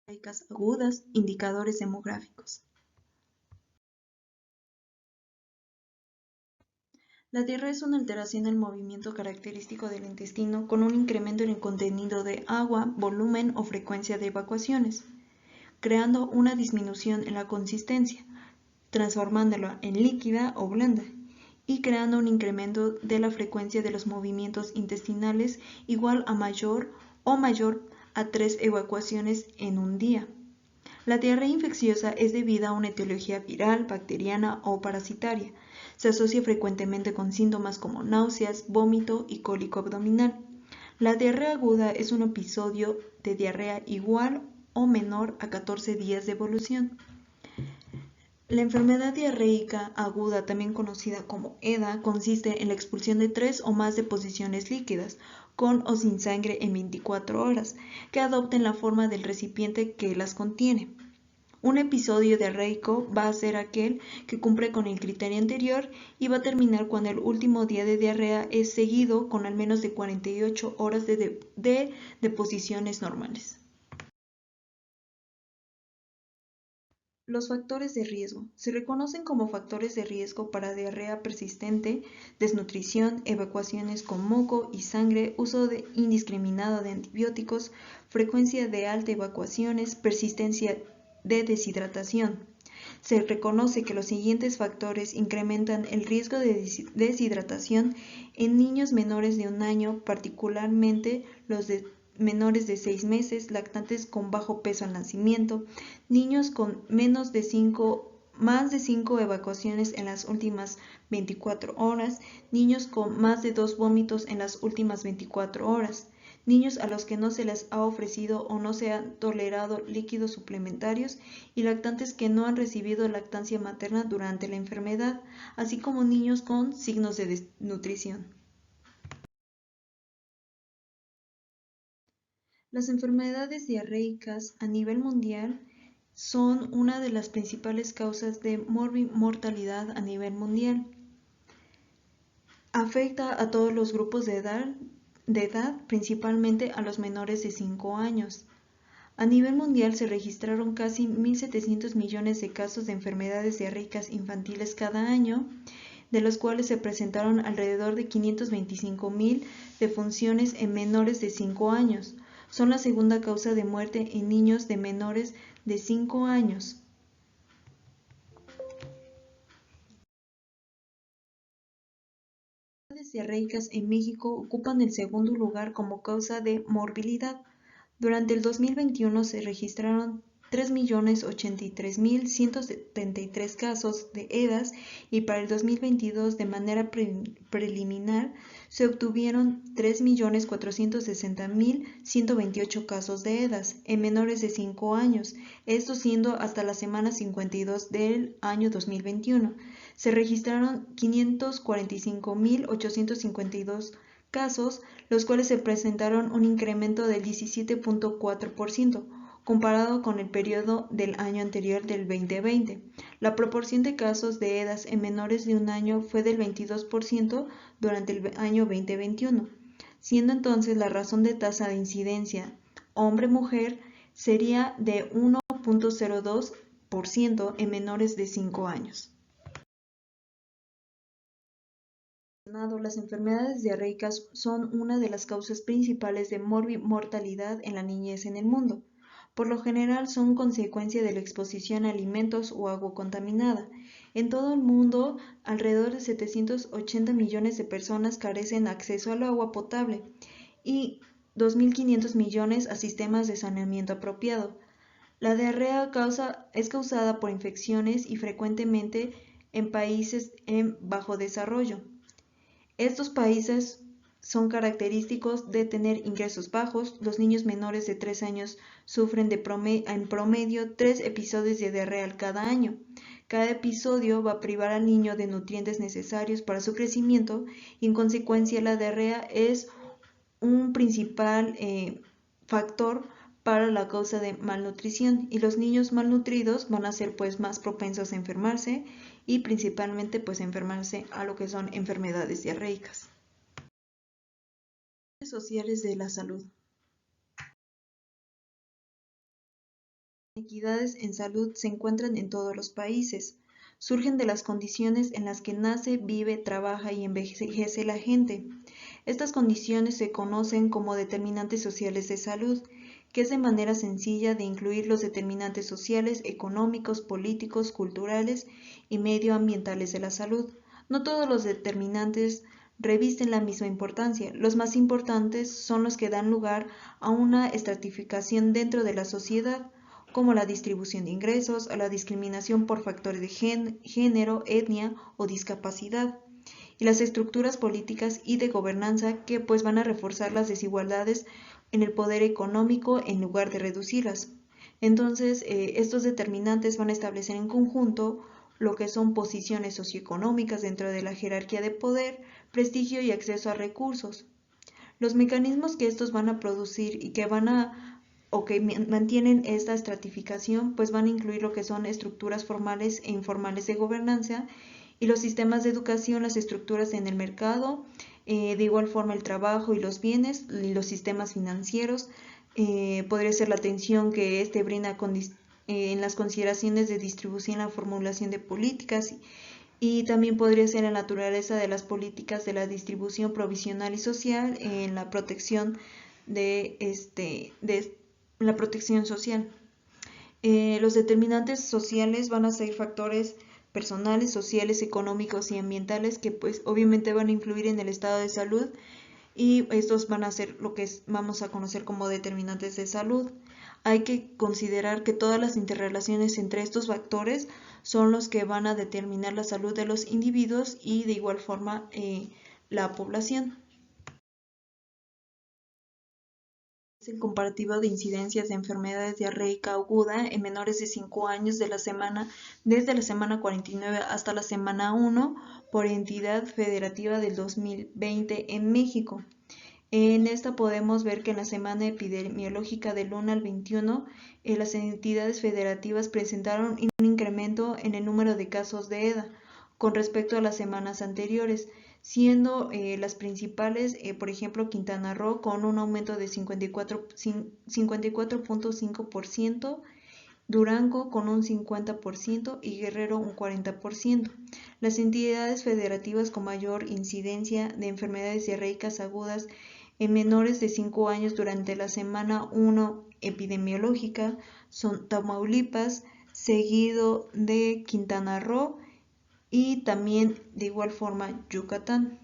Diarreicas agudas, indicadores demográficos. La diarrea es una alteración del movimiento característico del intestino con un incremento en el contenido de agua, volumen o frecuencia de evacuaciones, creando una disminución en la consistencia, transformándola en líquida o blanda, y creando un incremento de la frecuencia de los movimientos intestinales igual a mayor a 3 evacuaciones en un día. La diarrea infecciosa es debida a una etiología viral, bacteriana o parasitaria. Se asocia frecuentemente con síntomas como náuseas, vómito y cólico abdominal. La diarrea aguda es un episodio de diarrea igual o menor a 14 días de evolución. La enfermedad diarreica aguda, también conocida como EDA, consiste en la expulsión de 3 o más deposiciones líquidas, con o sin sangre en 24 horas, que adopten la forma del recipiente que las contiene. Un episodio diarreico va a ser aquel que cumple con el criterio anterior y va a terminar cuando el último día de diarrea es seguido con al menos de 48 horas de deposiciones normales. Los factores de riesgo. Se reconocen como factores de riesgo para diarrea persistente, desnutrición, evacuaciones con moco y sangre, uso indiscriminado de antibióticos, frecuencia de alta evacuaciones, persistencia de deshidratación. Se reconoce que los siguientes factores incrementan el riesgo de deshidratación en niños menores de 1 año, particularmente los de menores de 6 meses, lactantes con bajo peso al nacimiento, niños con más de 5 evacuaciones en las últimas 24 horas, niños con más de 2 vómitos en las últimas 24 horas, niños a los que no se les ha ofrecido o no se han tolerado líquidos suplementarios y lactantes que no han recibido lactancia materna durante la enfermedad, así como niños con signos de desnutrición. Las enfermedades diarreicas a nivel mundial son una de las principales causas de mortalidad a nivel mundial. Afecta a todos los grupos de edad, principalmente a los menores de 5 años. A nivel mundial se registraron casi 1.700 millones de casos de enfermedades diarreicas infantiles cada año, de los cuales se presentaron alrededor de 525.000 defunciones en menores de 5 años. Son la segunda causa de muerte en niños de menores de 5 años. Las enfermedades diarreicas en México ocupan el segundo lugar como causa de morbilidad. Durante el 2021 se registraron 3.083.173 casos de EDAs y para el 2022 de manera preliminar se obtuvieron 3.460.128 casos de EDAs en menores de 5 años, esto siendo hasta la semana 52 del año 2021. Se registraron 545.852 casos, los cuales se presentaron un incremento del 17.4% comparado con el periodo del año anterior del 2020. La proporción de casos de EDAs en menores de 1 año fue del 22% durante el año 2021, siendo entonces la razón de tasa de incidencia hombre-mujer sería de 1.02% en menores de 5 años. Las enfermedades diarreicas son una de las causas principales de mortalidad en la niñez en el mundo. Por lo general son consecuencia de la exposición a alimentos o agua contaminada. En todo el mundo, alrededor de 780 millones de personas carecen de acceso al agua potable y 2.500 millones a sistemas de saneamiento apropiado. La diarrea es causada por infecciones y frecuentemente en países en bajo desarrollo. Estos países son característicos de tener ingresos bajos. Los niños menores de 3 años sufren en promedio 3 episodios de diarrea cada año. Cada episodio va a privar al niño de nutrientes necesarios para su crecimiento y en consecuencia la diarrea es un principal factor para la causa de malnutrición y los niños malnutridos van a ser pues más propensos a enfermarse y principalmente pues enfermarse a lo que son enfermedades diarreicas. Sociales de la salud. Inequidades en salud se encuentran en todos los países. Surgen de las condiciones en las que nace, vive, trabaja y envejece la gente. Estas condiciones se conocen como determinantes sociales de salud, que es de manera sencilla de incluir los determinantes sociales, económicos, políticos, culturales y medioambientales de la salud. No todos los determinantes revisten la misma importancia. Los más importantes son los que dan lugar a una estratificación dentro de la sociedad, como la distribución de ingresos, a la discriminación por factores de género, etnia o discapacidad, y las estructuras políticas y de gobernanza que pues van a reforzar las desigualdades en el poder económico en lugar de reducirlas. Entonces, estos determinantes van a establecer en conjunto lo que son posiciones socioeconómicas dentro de la jerarquía de poder, prestigio y acceso a recursos. Los mecanismos que estos van a producir y que van a o que mantienen esta estratificación, pues van a incluir lo que son estructuras formales e informales de gobernanza y los sistemas de educación, las estructuras en el mercado, de igual forma el trabajo y los bienes, y los sistemas financieros, podría ser la atención que este brinda en las consideraciones de distribución y la formulación de políticas y también podría ser la naturaleza de las políticas de la distribución provisional y social en la protección de la protección social. Los determinantes sociales van a ser factores personales, sociales, económicos y ambientales que pues obviamente van a influir en el estado de salud y estos van a ser lo que vamos a conocer como determinantes de salud. Hay que considerar que todas las interrelaciones entre estos factores son los que van a determinar la salud de los individuos y de igual forma la población. El comparativo de incidencias de enfermedades diarreica aguda en menores de 5 años desde la semana 49 hasta la semana 1 por entidad federativa del 2020 en México. En esta podemos ver que en la semana epidemiológica del 1 al 21, las entidades federativas presentaron un incremento en el número de casos de EDA con respecto a las semanas anteriores, siendo las principales, por ejemplo, Quintana Roo con un aumento de 54.5%, Durango con un 50% y Guerrero un 40%. Las entidades federativas con mayor incidencia de enfermedades diarreicas agudas en menores de 5 años durante la semana 1 epidemiológica son Tamaulipas, seguido de Quintana Roo y también de igual forma Yucatán.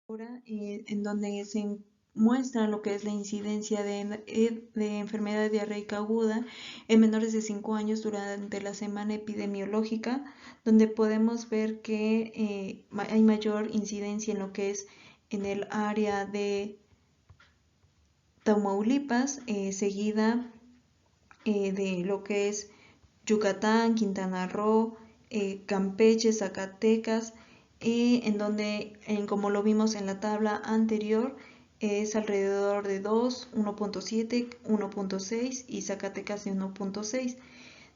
Ahora, en donde se muestra lo que es la incidencia de enfermedad diarreica aguda en menores de 5 años durante la semana epidemiológica, donde podemos ver que hay mayor incidencia en lo que es en el área de Tamaulipas, seguida de lo que es Yucatán, Quintana Roo, Campeche, Zacatecas, en donde, como lo vimos en la tabla anterior, es alrededor de 2, 1.7, 1.6 y Zacatecas de 1.6.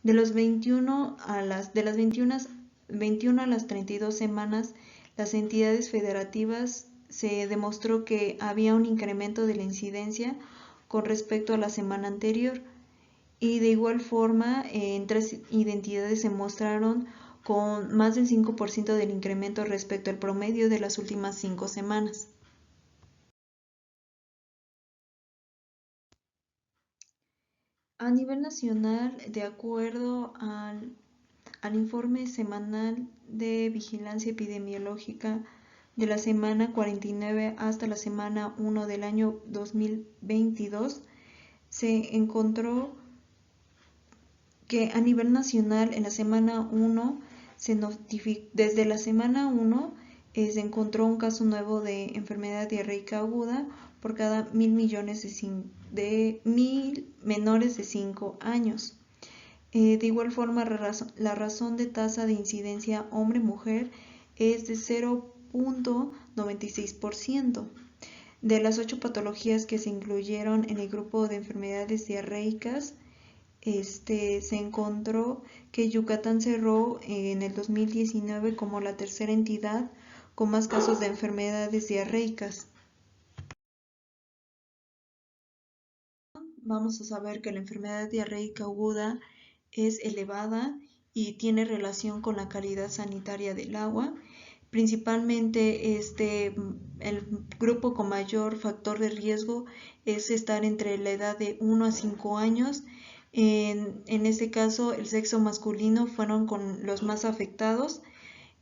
De las 21 a las 32 semanas, las entidades federativas se demostró que había un incremento de la incidencia con respecto a la semana anterior. Y de igual forma, en 3 identidades se mostraron con más del 5% del incremento respecto al promedio de las últimas 5 semanas. A nivel nacional, de acuerdo al informe semanal de vigilancia epidemiológica de la semana 49 hasta la semana 1 del año 2022, se encontró que a nivel nacional en la semana 1 desde la semana 1 se encontró un caso nuevo de enfermedad diarreica aguda por cada 1.000 millones de menores de 5 años. De igual forma, la razón de tasa de incidencia hombre-mujer es de 0.96%. De las 8 patologías que se incluyeron en el grupo de enfermedades diarreicas, se encontró que Yucatán cerró en el 2019 como la tercera entidad con más casos de enfermedades diarreicas. vamos a saber que la enfermedad diarreica aguda es elevada y tiene relación con la calidad sanitaria del agua. Principalmente el grupo con mayor factor de riesgo es estar entre la edad de 1 a 5 años. En este caso, el sexo masculino fueron con los más afectados,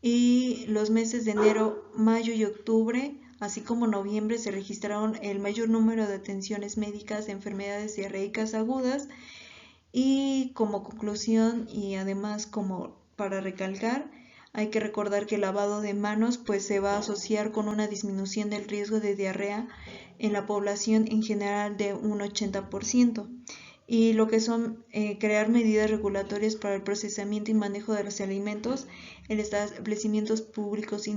y los meses de enero, mayo y octubre, así como noviembre, se registraron el mayor número de atenciones médicas de enfermedades diarreicas agudas. Y como conclusión, y además como para recalcar, hay que recordar que el lavado de manos pues se va a asociar con una disminución del riesgo de diarrea en la población en general de un 80%. Y lo que son crear medidas regulatorias para el procesamiento y manejo de los alimentos en establecimientos públicos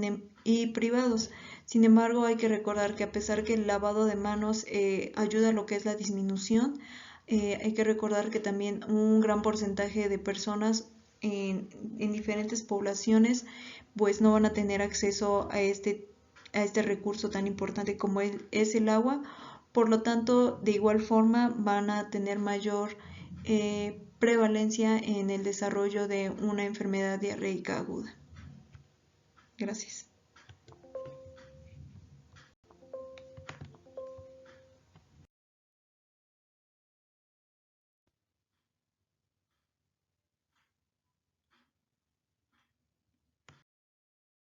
y privados. Sin embargo, hay que recordar que a pesar que el lavado de manos ayuda a lo que es la disminución, hay que recordar que también un gran porcentaje de personas en diferentes poblaciones pues no van a tener acceso a este recurso tan importante como es el agua. Por lo tanto, de igual forma van a tener mayor prevalencia en el desarrollo de una enfermedad diarreica aguda. Gracias.